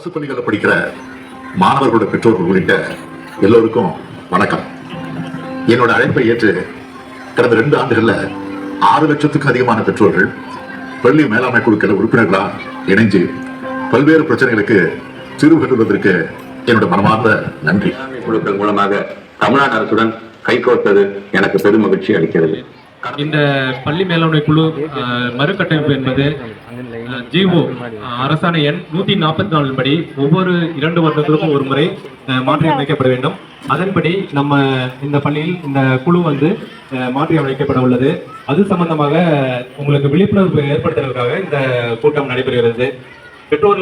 அரசு பள்ளிகளில் படிக்கிற மாணவர்களோட பெற்றோர்கள் உள்ளிட்ட எல்லோருக்கும் வணக்கம். என்னோட அழைப்பை ஏற்று கடந்த 2 ஆண்டுகள்ல 6 லட்சத்துக்கு அதிகமான பெற்றோர்கள் பள்ளி மேலாண்மை குழுக்கள் உறுப்பினர்களா இணைஞ்சு பல்வேறு பிரச்சனைகளுக்கு தீர்வு கண்டுவதற்கு என்னோட மனமார்ந்த நன்றி. மேலாண்மை குழுக்கள் மூலமாக தமிழ்நாடு அரசுடன் கைகோர்த்தது எனக்கு பெரும் மகிழ்ச்சி அளிக்கிறது. இந்த பள்ளி மேலாண்மை குழு மறுகட்டமைப்பு என்பது ஜிஓ அரசாணை எண் 144 படி ஒவ்வொரு 2 வருடங்களுக்கும் ஒரு முறை மாற்றி அமைக்கப்பட வேண்டும். அதன்படி நம்ம இந்த பள்ளியில் இந்த குழு மாற்றி அமைக்கப்பட உள்ளது. அது சம்பந்தமாக உங்களுக்கு விழிப்புணர்வு ஏற்படுத்துவதற்காக இந்த கூட்டம் நடைபெறுகிறது. பெற்றோர்கள்